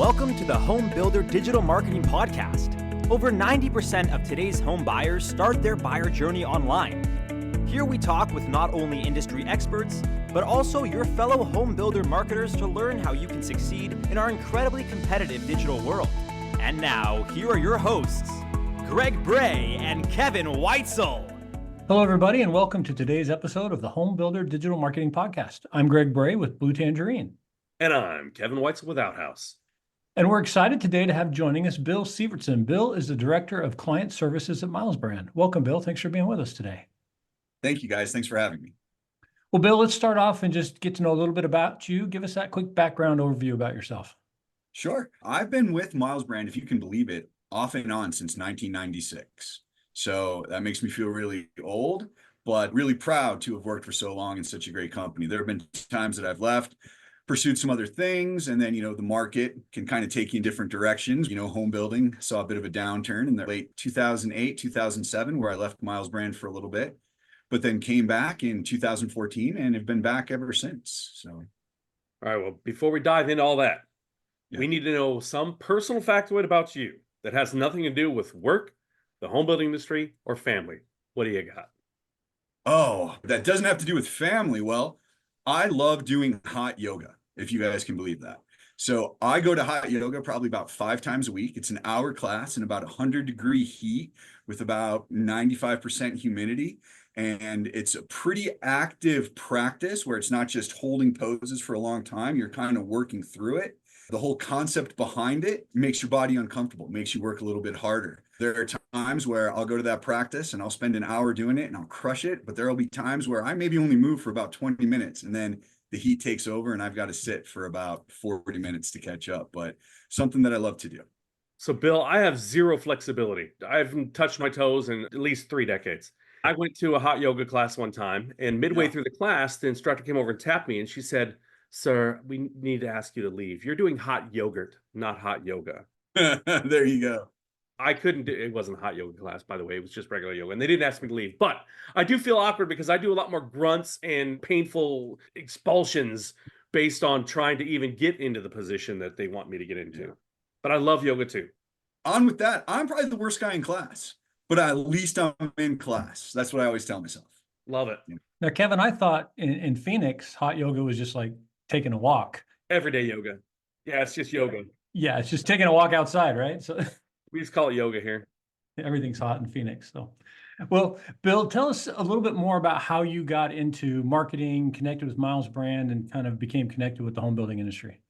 Welcome to the Home Builder Digital Marketing Podcast. Over 90% of today's home buyers start their buyer journey online. Here we talk with not only industry experts, but also your fellow home builder marketers to learn how you can succeed in our incredibly competitive digital world. And now, here are your hosts, Greg Bray and Kevin Weitzel. Hello, everybody, and welcome to today's episode of the Home Builder Digital Marketing Podcast. I'm Greg Bray with Blue Tangerine. And I'm Kevin Weitzel with Outhouse. And we're excited today to have joining us Bill Sieversten. Bill is the Director of Client Services at Milesbrand. Welcome, Bill. Thanks for being with us today. Thank you, guys. Thanks for having me. Well, Bill, let's start off and just get to know a little bit about you. Give us that quick background overview about yourself. Sure. I've been with Milesbrand, if you can believe it, off and on since 1996. So that makes me feel really old, but really proud to have worked for so long in such a great company. There have been times that I've left, pursued some other things, and then, the market can kind of take you in different directions. Home building saw a bit of a downturn in the late 2008, 2007, where I left Milesbrand for a little bit, but then came back in 2014 and have been back ever since. So, all right, well, before we dive into all that, we need to know some personal factoid about you that has nothing to do with work, the home building industry, or family. What do you got? Oh, that doesn't have to do with family. Well, I love doing hot yoga, if you guys can believe that. So I go to hot yoga probably about 5 times a week. It's an hour class in about 100-degree heat with about 95% humidity. And it's a pretty active practice where it's not just holding poses for a long time. You're kind of working through it. The whole concept behind it makes your body uncomfortable, makes you work a little bit harder. There are times where I'll go to that practice and I'll spend an hour doing it and I'll crush it. But there will be times where I maybe only move for about 20 minutes and then the heat takes over and I've got to sit for about 40 minutes to catch up. But something that I love to do. So, Bill, I have zero flexibility. I haven't touched my toes in at least 3 decades. I went to a hot yoga class one time, and midway through the class, the instructor came over and tapped me, and she said, "Sir, we need to ask you to leave. You're doing hot yogurt, not hot yoga." There you go. I couldn't do it. Wasn't a hot yoga class, by the way. It was just regular yoga. And they didn't ask me to leave. But I do feel awkward because I do a lot more grunts and painful expulsions based on trying to even get into the position that they want me to get into. Yeah. But I love yoga too. On with that, I'm probably the worst guy in class, but at least I'm in class. That's what I always tell myself. Love it. Now, Kevin, I thought in Phoenix, hot yoga was just like taking a walk. Everyday yoga. Yeah, it's just yoga. Yeah, it's just taking a walk outside, right? So we just call it yoga here. Everything's hot in Phoenix. So, well, Bill, tell us a little bit more about how you got into marketing, connected with Milesbrand, and kind of became connected with the home building industry.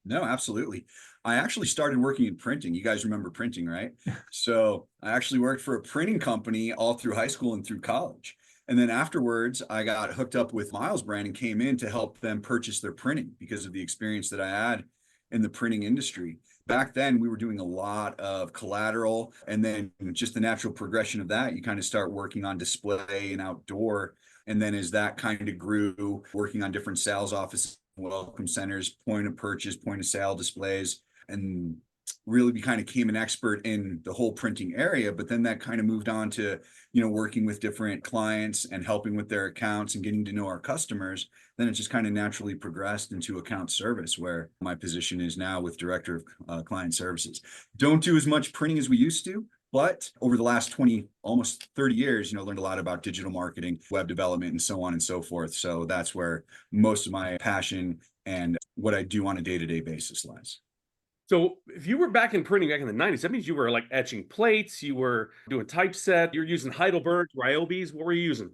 No, absolutely. I actually started working in printing. You guys remember printing, right? So I actually worked for a printing company all through high school and through college. And then afterwards, I got hooked up with Milesbrand and came in to help them purchase their printing because of the experience that I had in the printing industry. Back then, we were doing a lot of collateral, and then just the natural progression of that, you kind of start working on display and outdoor. And then as that kind of grew, working on different sales offices, welcome centers, point of purchase, point of sale displays, and really kind of became an expert in the whole printing area. But then that kind of moved on to, working with different clients and helping with their accounts and getting to know our customers. Then it just kind of naturally progressed into account service, where my position is now with Director of Client Services. Don't do as much printing as we used to, but over the last 20, almost 30 years, learned a lot about digital marketing, web development, and so on and so forth. So that's where most of my passion and what I do on a day-to-day basis lies. So if you were back in printing back in the 90s, that means you were like etching plates, you were doing typeset, you're using Heidelberg, Ryobis. What were you using?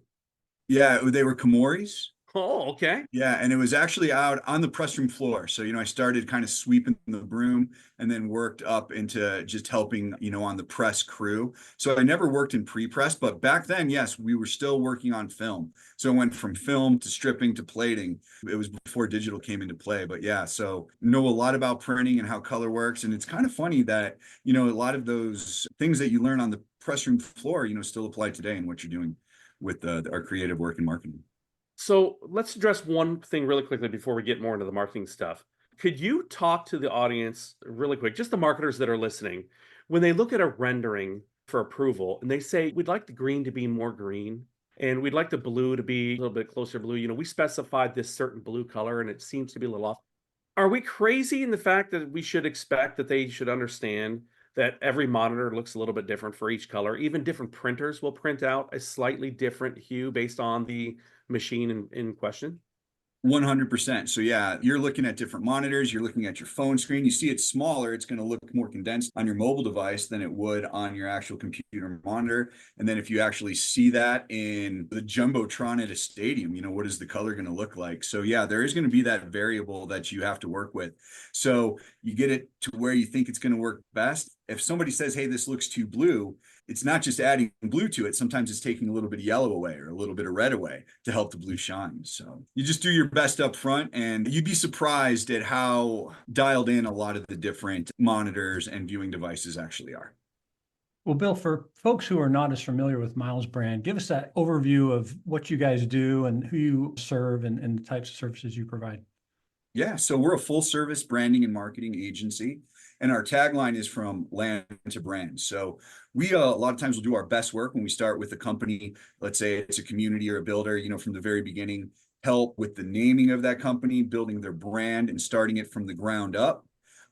Yeah, they were Kamoris. Oh, okay. Yeah, and it was actually out on the press room floor. So, I started kind of sweeping the broom and then worked up into just helping, on the press crew. So I never worked in pre-press, but back then, yes, we were still working on film. So I went from film to stripping to plating. It was before digital came into play. But yeah, so know a lot about printing and how color works. And it's kind of funny that, a lot of those things that you learn on the press room floor, still apply today in what you're doing with our creative work and marketing. So let's address one thing really quickly before we get more into the marketing stuff. Could you talk to the audience really quick, just the marketers that are listening, when they look at a rendering for approval and they say, we'd like the green to be more green and we'd like the blue to be a little bit closer blue. We specified this certain blue color and it seems to be a little off. Are we crazy in the fact that we should expect that they should understand that every monitor looks a little bit different for each color? Even different printers will print out a slightly different hue based on the machine in question? 100%. So yeah, you're looking at different monitors, you're looking at your phone screen. You see it smaller, it's going to look more condensed on your mobile device than it would on your actual computer monitor. And then if you actually see that in the jumbotron at a stadium, what is the color going to look like? So yeah, there is going to be that variable that you have to work with. So you get it to where you think it's going to work best. If somebody says, hey, this looks too blue, it's not just adding blue to it. Sometimes it's taking a little bit of yellow away or a little bit of red away to help the blue shine. So you just do your best up front, and you'd be surprised at how dialed in a lot of the different monitors and viewing devices actually are. Well, Bill, for folks who are not as familiar with Milesbrand, give us that overview of what you guys do and who you serve and the types of services you provide. Yeah, so we're a full service branding and marketing agency. And our tagline is from land to brand. So we a lot of times will do our best work when we start with a company. Let's say it's a community or a builder, from the very beginning, help with the naming of that company, building their brand and starting it from the ground up.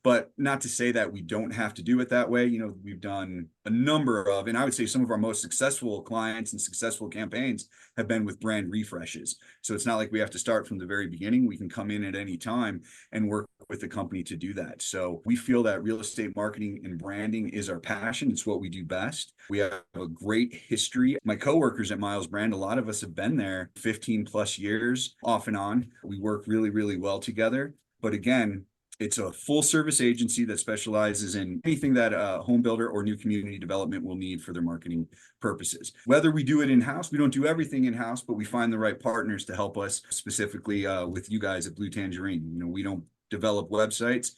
But not to say that we don't have to do it that way. We've done a number of, and I would say some of our most successful clients and successful campaigns have been with brand refreshes. So it's not like we have to start from the very beginning. We can come in at any time and work with the company to do that. So we feel that real estate marketing and branding is our passion. It's what we do best. We have a great history. My coworkers at Milesbrand, a lot of us have been there 15 plus years off and on. We work really, really well together. But again, it's a full service agency that specializes in anything that a home builder or new community development will need for their marketing purposes. Whether we do it in-house, we don't do everything in-house, but we find the right partners to help us, specifically with you guys at Blue Tangerine. We don't develop websites.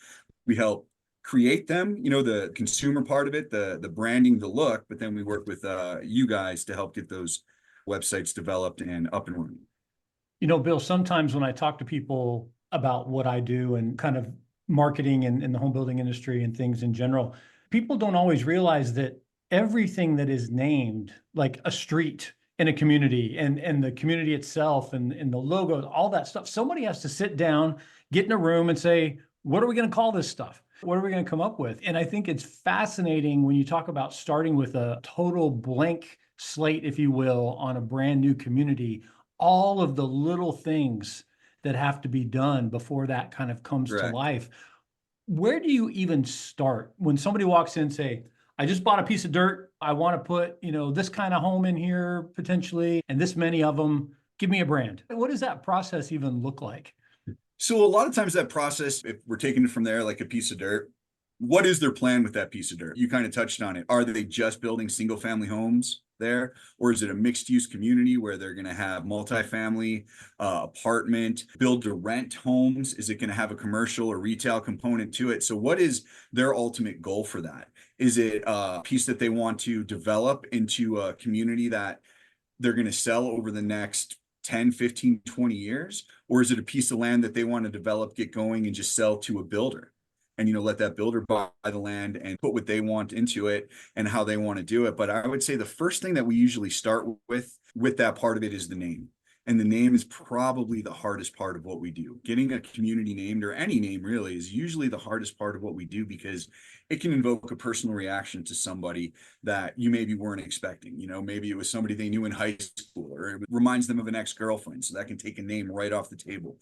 We help create them, the consumer part of it, the branding, the look, but then we work with you guys to help get those websites developed and up and running. Bill, sometimes when I talk to people about what I do and kind of marketing and in the home building industry and things in general, people don't always realize that everything that is named, like a street in a community and the community itself and the logos, all that stuff, somebody has to sit down, get in a room and say, what are we going to call this stuff? What are we going to come up with? And I think it's fascinating when you talk about starting with a total blank slate, if you will, on a brand new community, all of the little things that have to be done before that kind of comes to life. Where do you even start when somebody walks in and say, I just bought a piece of dirt. I want to put, this kind of home in here potentially, and this many of them. Give me a brand. What does that process even look like? So a lot of times that process, if we're taking it from there, like a piece of dirt, what is their plan with that piece of dirt? You kind of touched on it. Are they just building single family homes there? Or is it a mixed use community where they're going to have multifamily, apartment, build to rent homes? Is it going to have a commercial or retail component to it? So what is their ultimate goal for that? Is it a piece that they want to develop into a community that they're going to sell over the next 10, 15, 20 years? Or is it a piece of land that they want to develop, get going, and just sell to a builder? And, let that builder buy the land and put what they want into it and how they want to do it. But I would say the first thing that we usually start with that part of it is the name. And the name is probably the hardest part of what we do. Getting a community named, or any name really, is usually the hardest part of what we do, because it can invoke a personal reaction to somebody that you maybe weren't expecting. Maybe it was somebody they knew in high school, or it reminds them of an ex-girlfriend. So that can take a name right off the table.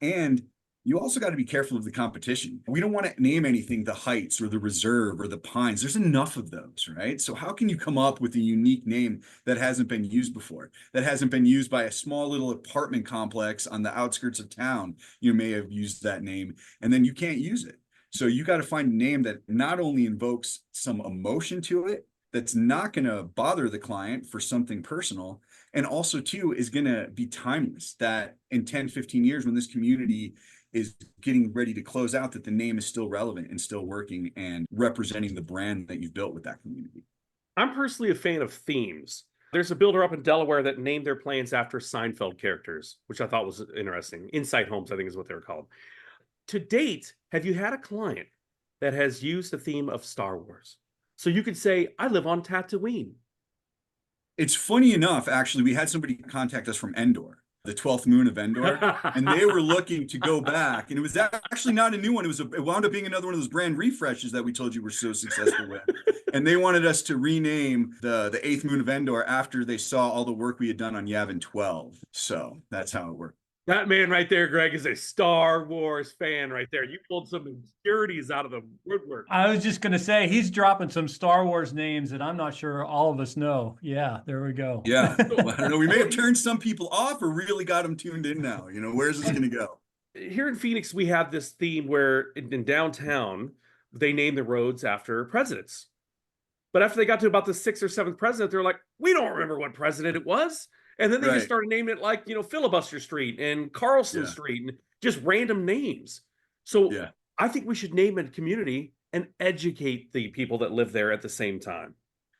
And you also got to be careful of the competition. We don't want to name anything the Heights or the Reserve or the Pines. There's enough of those, right? So how can you come up with a unique name that hasn't been used before, that hasn't been used by a small little apartment complex on the outskirts of town? You may have used that name and then you can't use it. So you got to find a name that not only invokes some emotion to it, that's not going to bother the client for something personal, and also too is going to be timeless, that in 10, 15 years when this community is getting ready to close out, that the name is still relevant and still working and representing the brand that you've built with that community. I'm personally a fan of themes. There's a builder up in Delaware that named their plans after Seinfeld characters, which I thought was interesting. Insight Homes, I think is what they were called. To date, have you had a client that has used the theme of Star Wars? So you could say, I live on Tatooine. It's funny enough, actually, we had somebody contact us from Endor. the 12th moon of Endor, and they were looking to go back. And it was actually not a new one. It wound up being another one of those brand refreshes that we told you were so successful with. And they wanted us to rename the 8th moon of Endor after they saw all the work we had done on Yavin 12. So that's how it worked. That man right there, Greg, is a Star Wars fan right there. You pulled some obscurities out of the woodwork. I was just going to say, he's dropping some Star Wars names that I'm not sure all of us know. Yeah, there we go. Yeah. Well, I don't know. We may have turned some people off or really got them tuned in now. You know, where's this going to go? Here in Phoenix, we have this theme where in downtown, they name the roads after presidents. But after they got to about the 6th or 7th president, they're like, we don't remember what president it was. And then they just started naming it like, Filibuster Street and Carlson Street and just random names. So I think we should name a community and educate the people that live there at the same time.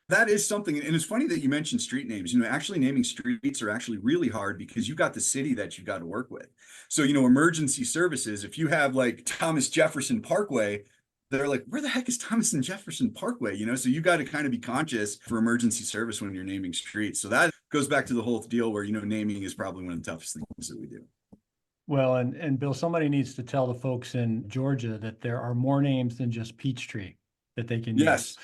That is something. And it's funny that you mentioned street names. Actually naming streets are actually really hard because you've got the city that you've got to work with. So, emergency services, if you have like Thomas Jefferson Parkway, they're like, where the heck is Thomas and Jefferson Parkway? So you got to kind of be conscious for emergency service when you're naming streets. So that goes back to the whole deal where, naming is probably one of the toughest things that we do. Well, and Bill, somebody needs to tell the folks in Georgia that there are more names than just Peachtree that they can use.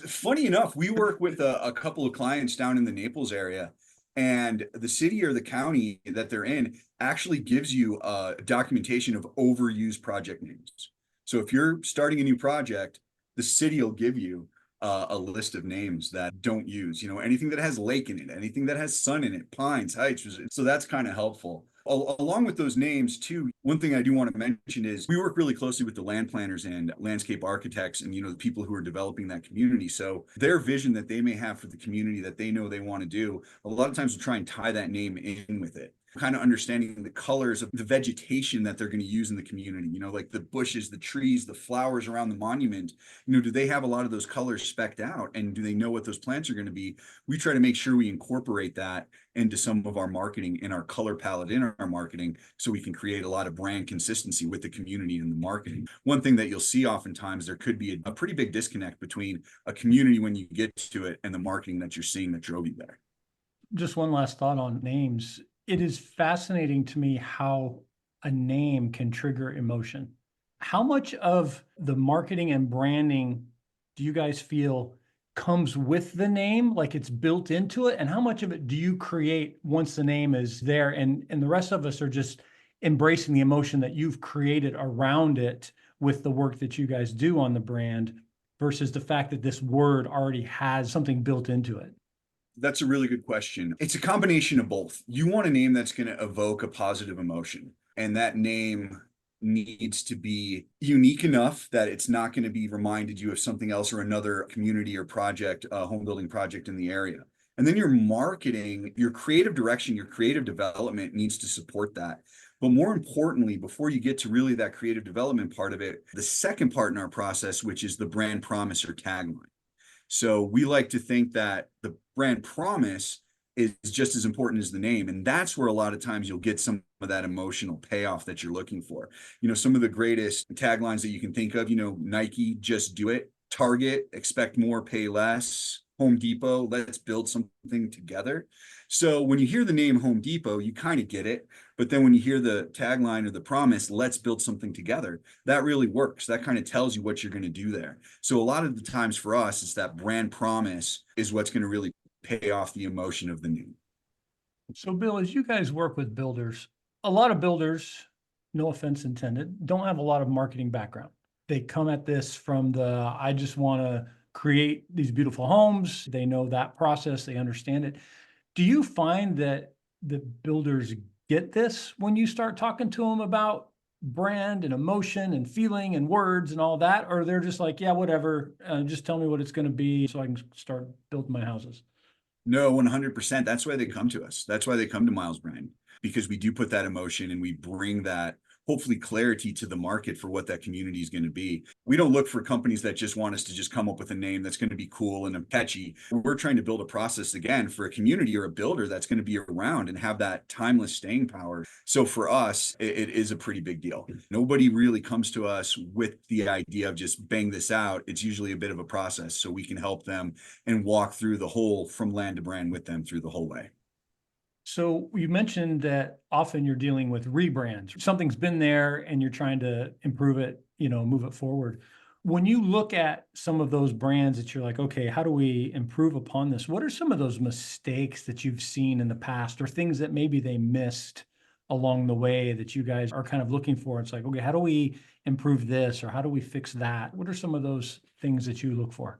Funny enough, we work with a couple of clients down in the Naples area, and the city or the county that they're in actually gives you a documentation of overused project names. So if you're starting a new project, the city will give you a list of names that don't use, anything that has lake in it, anything that has sun in it, Pines, Heights. So that's kind of helpful. Along with those names too, one thing I do want to mention is we work really closely with the land planners and landscape architects and, the people who are developing that community. So their vision that they may have for the community that they know they want to do, a lot of times we'll try and tie that name in with it. Kind of understanding the colors of the vegetation that they're going to use in the community, like the bushes, the trees, the flowers around the monument, do they have a lot of those colors specced out, and do they know what those plants are going to be? We try to make sure we incorporate that into some of our marketing and our color palette in our marketing, so we can create a lot of brand consistency with the community and the marketing. One thing that you'll see oftentimes, there could be a pretty big disconnect between a community when you get to it and the marketing that you're seeing that drove you there. Just one last thought on names. It is fascinating to me how a name can trigger emotion. How much of the marketing and branding do you guys feel comes with the name, like it's built into it? And how much of it do you create once the name is there? And the rest of us are just embracing the emotion that you've created around it with the work that you guys do on the brand versus the fact that this word already has something built into it? That's a really good question. It's a combination of both. You want a name that's going to evoke a positive emotion, and that name needs to be unique enough that it's not going to be reminded you of something else or another community or project, home building project in the area. And then your marketing, your creative direction, your creative development needs to support that. But more importantly, before you get to really that creative development part of it, the second part in our process, which is the brand promise or tagline. So we like to think that the brand promise is just as important as the name. And that's where a lot of times you'll get some of that emotional payoff that you're looking for. Some of the greatest taglines that you can think of, Nike, just do it. Target, expect more, pay less. Home Depot, let's build something together. So when you hear the name Home Depot, you kind of get it. But then when you hear the tagline or the promise, let's build something together, that really works. That kind of tells you what you're going to do there. So a lot of the times for us, it's that brand promise is what's going to really pay off the emotion of the name. So Bill, as you guys work with builders, a lot of builders, no offense intended, don't have a lot of marketing background. They come at this from I just want to create these beautiful homes. They know that process. They understand it. Do you find that the builders get this when you start talking to them about brand and emotion and feeling and words and all that? Or they're just like, yeah, whatever, just tell me what it's going to be so I can start building my houses? No, 100%. That's why they come to us. That's why they come to Milesbrand, because we do put that emotion and we bring that hopefully clarity to the market for what that community is going to be. We don't look for companies that just want us to just come up with a name that's going to be cool and catchy. We're trying to build a process, again, for a community or a builder that's going to be around and have that timeless staying power. So for us, it is a pretty big deal. Nobody really comes to us with the idea of just bang this out. It's usually a bit of a process, so we can help them and walk through the whole from land to brand with them through the whole way. So you mentioned that often you're dealing with rebrands. Something's been there and you're trying to improve it, move it forward. When you look at some of those brands that you're like, okay, how do we improve upon this? What are some of those mistakes that you've seen in the past or things that maybe they missed along the way that you guys are kind of looking for? It's like, okay, how do we improve this or how do we fix that? What are some of those things that you look for?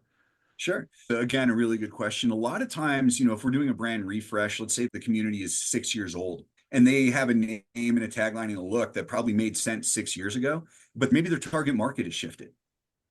Sure. Again, a really good question. A lot of times, if we're doing a brand refresh, let's say the community is 6 years old and they have a name and a tagline and a look that probably made sense 6 years ago, but maybe their target market has shifted.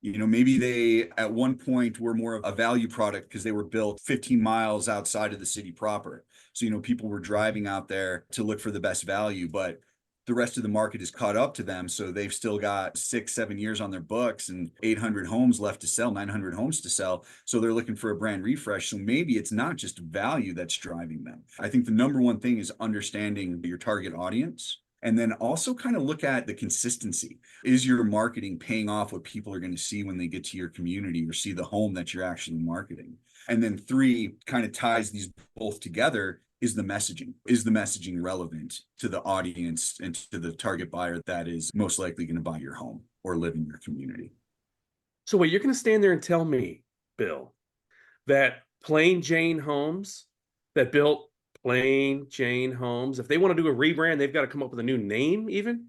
Maybe they at one point were more of a value product because they were built 15 miles outside of the city proper. So, people were driving out there to look for the best value, but the rest of the market is caught up to them. So they've still got 6, 7 years on their books and 800 homes left to sell, 900 homes to sell. So they're looking for a brand refresh. So maybe it's not just value that's driving them. I think the number one thing is understanding your target audience. And then also kind of look at the consistency. Is your marketing paying off what people are going to see when they get to your community or see the home that you're actually marketing? And then 3 kind of ties these both together is the messaging. Is the messaging relevant to the audience and to the target buyer that is most likely going to buy your home or live in your community? So wait, you're going to stand there and tell me, Bill, that Plain Jane Homes that built Plain Jane Homes, if they want to do a rebrand, they've got to come up with a new name even?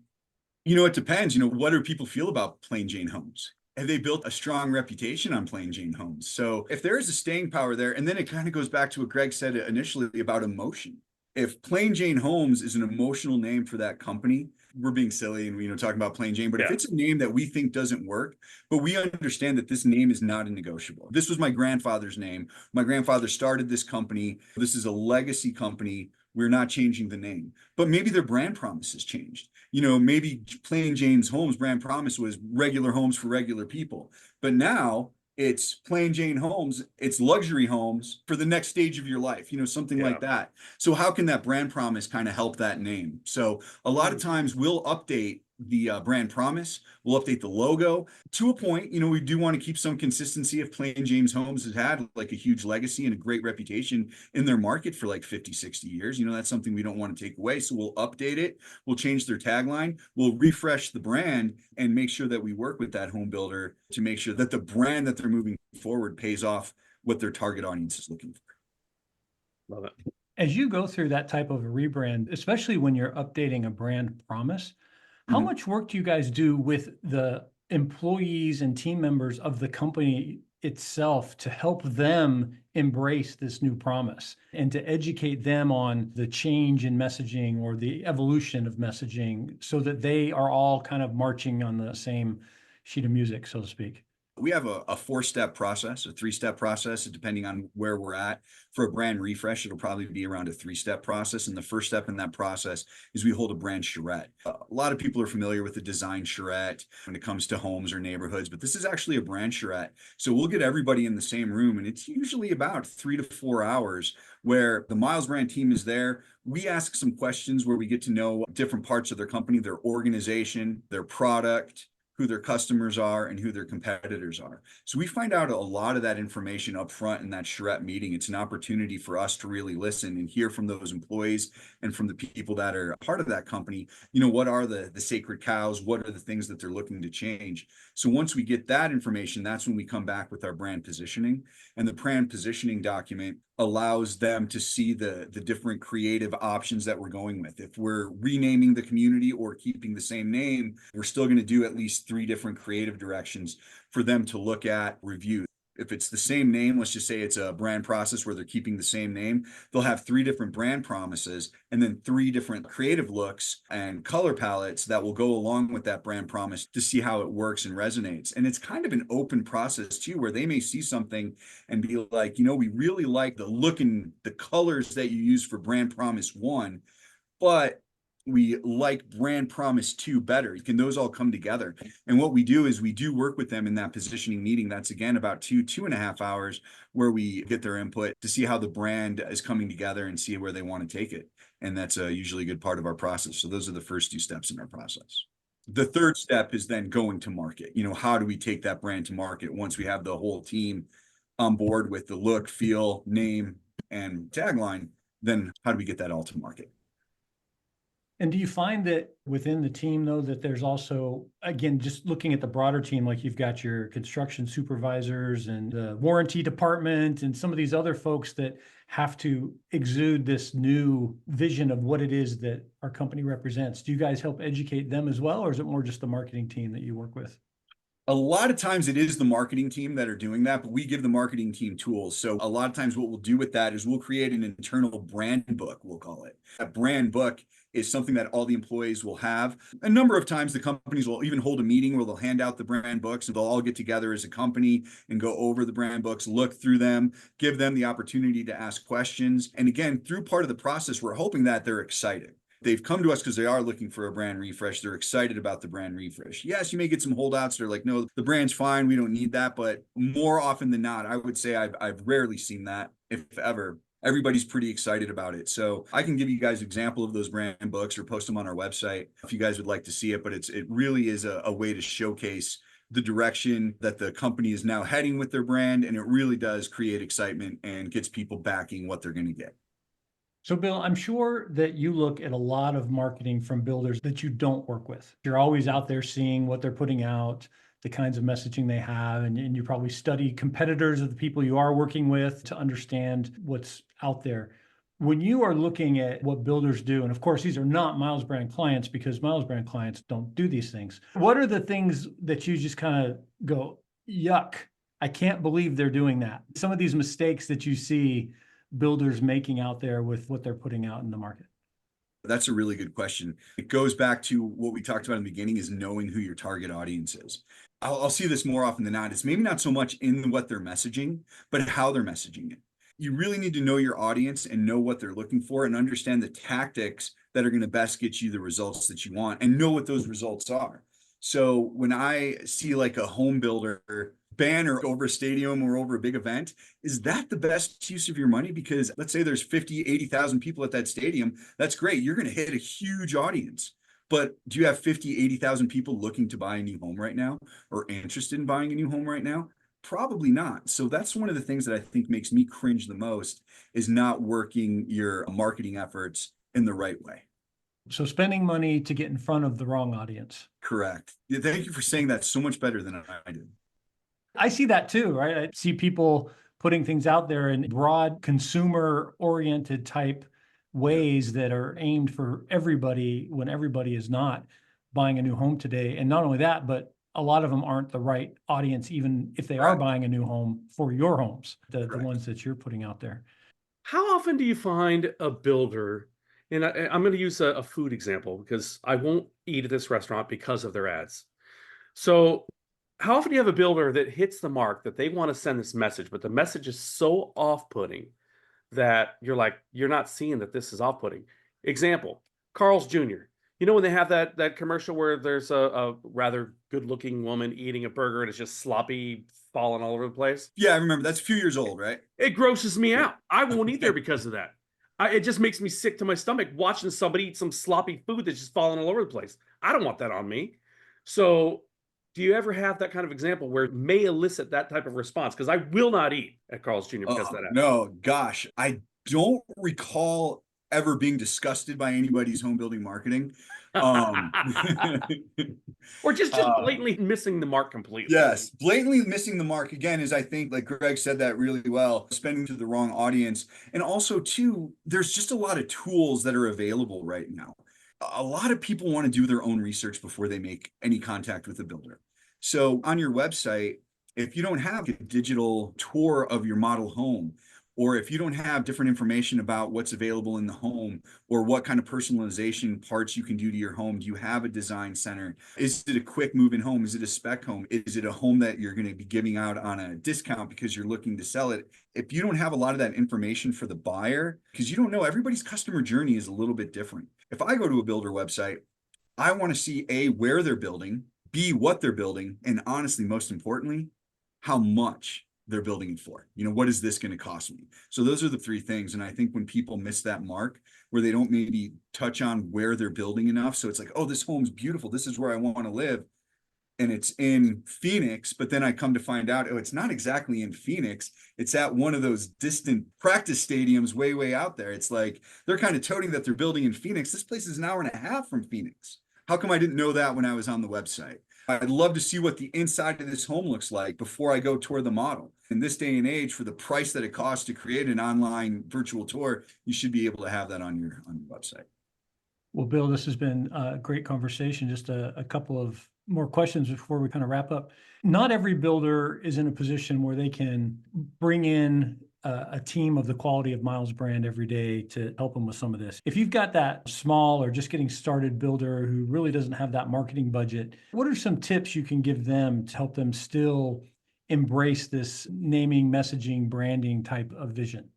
It depends. What do people feel about Plain Jane Homes? Have they built a strong reputation on Plain Jane Homes? So if there is a staying power there, and then it kind of goes back to what Greg said initially about emotion. If Plain Jane Homes is an emotional name for that company, we're being silly and talking about Plain Jane, but if it's a name that we think doesn't work, but we understand that this name is not a negotiable. This was my grandfather's name. My grandfather started this company. This is a legacy company. We're not changing the name, but maybe their brand promise has changed. Maybe Plain Jane's Homes brand promise was regular homes for regular people, but now it's Plain Jane Homes, it's luxury homes for the next stage of your life, something like that. So how can that brand promise kind of help that name? So a lot of times we'll update the brand promise, we'll update the logo to a point. We do want to keep some consistency. If Plain James Homes has had like a huge legacy and a great reputation in their market for like 50, 60 years, that's something we don't want to take away. So we'll update it, we'll change their tagline, we'll refresh the brand and make sure that we work with that home builder to make sure that the brand that they're moving forward pays off what their target audience is looking for. Love it. As you go through that type of a rebrand, especially when you're updating a brand promise, how much work do you guys do with the employees and team members of the company itself to help them embrace this new promise and to educate them on the change in messaging or the evolution of messaging so that they are all kind of marching on the same sheet of music, so to speak? We have a 4-step process, a 3-step process, depending on where we're at. For a brand refresh, it'll probably be around a 3-step process. And the first step in that process is we hold a brand charrette. A lot of people are familiar with the design charrette when it comes to homes or neighborhoods, but this is actually a brand charrette. So we'll get everybody in the same room, and it's usually about 3 to 4 hours where the Milesbrand team is there. We ask some questions where we get to know different parts of their company, their organization, their product, who their customers are, and who their competitors are. So we find out a lot of that information up front in that charrette meeting. It's an opportunity for us to really listen and hear from those employees and from the people that are part of that company. What are the sacred cows? What are the things that they're looking to change? So once we get that information, that's when we come back with our brand positioning. And the brand positioning document allows them to see the different creative options that we're going with. If we're renaming the community or keeping the same name, we're still going to do at least 3 different creative directions for them to look at, review. If it's the same name, let's just say it's a brand process where they're keeping the same name, they'll have 3 different brand promises and then 3 different creative looks and color palettes that will go along with that brand promise to see how it works and resonates. And it's kind of an open process too, where they may see something and be like, we really like the look and the colors that you use for brand promise 1, but we like brand promise 2 better. Can those all come together? And what we do is we do work with them in that positioning meeting. That's again about 2.5 hours where we get their input to see how the brand is coming together and see where they want to take it. And that's usually a good part of our process. So those are the first 2 steps in our process. The third step is then going to market. How do we take that brand to market once we have the whole team on board with the look, feel, name, and tagline? then how do we get that all to market? And do you find that within the team, though, that there's also, again, just looking at the broader team, like you've got your construction supervisors and the warranty department and some of these other folks that have to exude this new vision of what it is that our company represents? Do you guys help educate them as well, or is it more just the marketing team that you work with? A lot of times it is the marketing team that are doing that, but we give the marketing team tools. So a lot of times what we'll do with that is we'll create an internal brand book, we'll call it. A brand book is something that all the employees will have. A number of times the companies will even hold a meeting where they'll hand out the brand books and they'll all get together as a company and go over the brand books, look through them, give them the opportunity to ask questions. And again, through part of the process, we're hoping that they're excited. They've come to us because they are looking for a brand refresh. They're excited about the brand refresh. Yes, you may get some holdouts. They're like, no, the brand's fine. We don't need that. But more often than not, I would say I've rarely seen that, if ever. Everybody's pretty excited about it. So I can give you guys an example of those brand books or post them on our website if you guys would like to see it. But it really is a way to showcase the direction that the company is now heading with their brand. And it really does create excitement and gets people backing what they're going to get. So Bill, I'm sure that you look at a lot of marketing from builders that you don't work with. You're always out there seeing what they're putting out, the kinds of messaging they have, and you probably study competitors of the people you are working with to understand what's out there. When you are looking at what builders do, and of course, these are not Milesbrand clients because Milesbrand clients don't do these things. What are the things that you just kind of go, yuck, I can't believe they're doing that? Some of these mistakes that you see builders making out there with what they're putting out in the market? That's a really good question. It goes back to what we talked about in the beginning, is knowing who your target audience is. I'll see this more often than not. It's maybe not so much in what they're messaging, but how they're messaging it. You really need to know your audience and know what they're looking for and understand the tactics that are going to best get you the results that you want and know what those results are. So when I see like a home builder banner over a stadium or over a big event, is that the best use of your money? Because let's say there's 50, 80,000 people at that stadium. That's great. You're going to hit a huge audience. But do you have 50, 80,000 people looking to buy a new home right now or interested in buying a new home right now? Probably not. So that's one of the things that I think makes me cringe the most, is not working your marketing efforts in the right way. So spending money to get in front of the wrong audience. Correct. Yeah, thank you for saying that so much better than I did. I see that too, right? I see people putting things out there in broad consumer-oriented type ways that are aimed for everybody when everybody is not buying a new home today. And not only that, but a lot of them aren't the right audience, even if they are buying a new home for your homes, the ones that you're putting out there. How often do you find a builder, and I'm going to use a food example because I won't eat at this restaurant because of their ads. So how often do you have a builder that hits the mark that they want to send this message, but the message is so off-putting that you're like, you're not seeing that this is off-putting? Example, Carl's Jr. You know, when they have that commercial where there's a rather good-looking woman eating a burger and it's just sloppy, falling all over the place? Yeah, I remember. That's a few years old, right? It grosses me out. I won't eat there because of that. It just makes me sick to my stomach watching somebody eat some sloppy food that's just falling all over the place. I don't want that on me. So do you ever have that kind of example where it may elicit that type of response? Because I will not eat at Carl's Jr. because of that. No, gosh, I don't recall ever being disgusted by anybody's home building marketing. Or just blatantly missing the mark completely. Yes, blatantly missing the mark again is, I think, like Greg said that really well, spending to the wrong audience. And also too, there's just a lot of tools that are available right now. A lot of people want to do their own research before they make any contact with a builder. So on your website, if you don't have a digital tour of your model home, or if you don't have different information about what's available in the home or what kind of personalization parts you can do to your home, do you have a design center? Is it a quick move-in home? Is it a spec home? Is it a home that you're going to be giving out on a discount because you're looking to sell it? If you don't have a lot of that information for the buyer, because you don't know, everybody's customer journey is a little bit different. If I go to a builder website, I want to see A, where they're building, B, what they're building, and honestly, most importantly, how much they're building it for. You know, what is this going to cost me? So those are the three things. And I think when people miss that mark, where they don't maybe touch on where they're building enough, so it's like, oh, this home's beautiful, this is where I want to live. and it's in Phoenix, but then I come to find out, oh, it's not exactly in Phoenix. It's at one of those distant practice stadiums way, way out there. It's like they're kind of toting that they're building in Phoenix. This place is an hour and a half from Phoenix. How come I didn't know that when I was on the website? I'd love to see what the inside of this home looks like before I go tour the model. In this day and age, for the price that it costs to create an online virtual tour, you should be able to have that on your website. Well, Bill, this has been a great conversation. Just a couple of more questions before we kind of wrap up. Not every builder is in a position where they can bring in a team of the quality of Milesbrand every day to help them with some of this. If you've got that small or just getting started builder who really doesn't have that marketing budget, what are some tips you can give them to help them still embrace this naming, messaging, branding type of vision?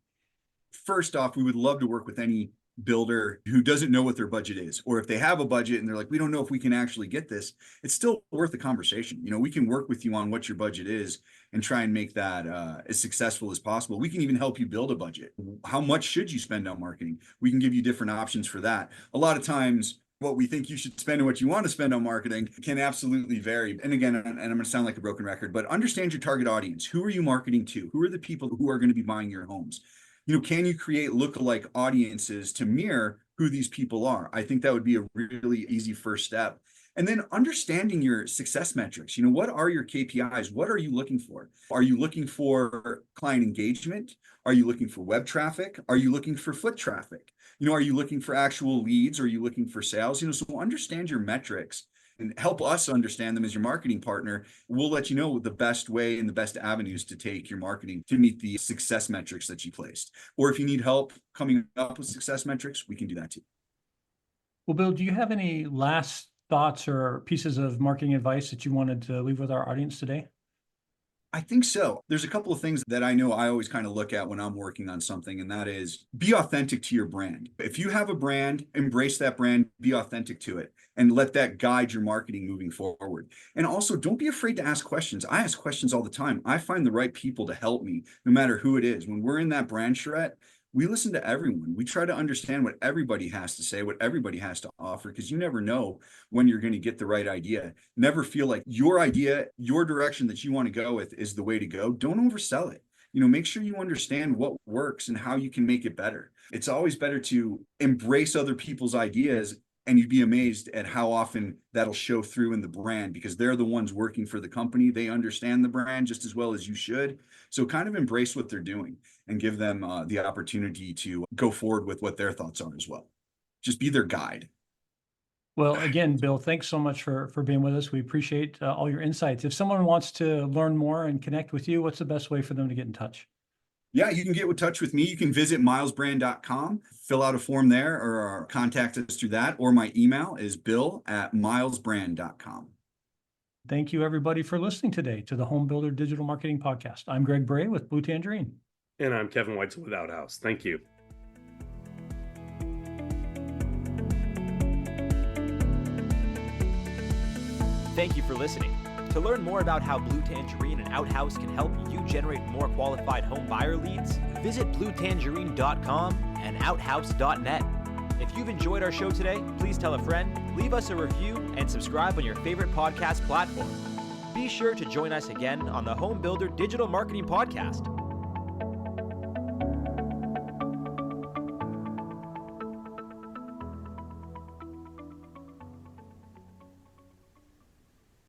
First off, we would love to work with any builder who doesn't know what their budget is, or if they have a budget and they're like, we don't know if we can actually get this. It's still worth the conversation. You know, we can work with you on what your budget is and try and make that as successful as possible. We can even help you build a budget. How much should you spend on marketing? We can give you different options for that. A lot of times what we think you should spend and what you want to spend on marketing can absolutely vary. And again, and I'm going to sound like a broken record, but understand your target audience. Who are you marketing to? Who are the people who are going to be buying your homes? You know, can you create lookalike audiences to mirror who these people are? I think that would be a really easy first step. And then understanding your success metrics. You know, what are your KPIs? What are you looking for? Are you looking for client engagement? Are you looking for web traffic? Are you looking for foot traffic? You know, are you looking for actual leads? Are you looking for sales? You know, so understand your metrics and help us understand them as your marketing partner. We'll let you know the best way and the best avenues to take your marketing to meet the success metrics that you placed. Or if you need help coming up with success metrics, we can do that too. Well, Bill, do you have any last thoughts or pieces of marketing advice that you wanted to leave with our audience today? I think so. There's a couple of things that I know I always kind of look at when I'm working on something, and that is be authentic to your brand. If you have a brand, embrace that brand, be authentic to it, and let that guide your marketing moving forward. And also, don't be afraid to ask questions. I ask questions all the time. I find the right people to help me, no matter who it is. When we're in that brand charrette, we listen to everyone. We try to understand what everybody has to say, what everybody has to offer, because you never know when you're going to get the right idea. Never feel like your idea, your direction that you want to go with is the way to go. Don't oversell it. You know, make sure you understand what works and how you can make it better. It's always better to embrace other people's ideas, and you'd be amazed at how often that'll show through in the brand, because they're the ones working for the company. They understand the brand just as well as you should. So kind of embrace what they're doing and give them the opportunity to go forward with what their thoughts are as well. Just be their guide. Well, again, Bill, thanks so much for being with us. We appreciate all your insights. If someone wants to learn more and connect with you, what's the best way for them to get in touch? Yeah, you can get in touch with me. You can visit milesbrand.com, fill out a form there, or contact us through that. Or my email is bill@milesbrand.com. Thank you, everybody, for listening today to the Home Builder Digital Marketing Podcast. I'm Greg Bray with Blue Tangerine. And I'm Kevin Weitzel with Outhouse. Thank you. Thank you for listening. To learn more about how Blue Tangerine and Outhouse can help you generate more qualified home buyer leads, visit bluetangerine.com and outhouse.net. If you've enjoyed our show today, please tell a friend, leave us a review, and subscribe on your favorite podcast platform. Be sure to join us again on the Home Builder Digital Marketing Podcast.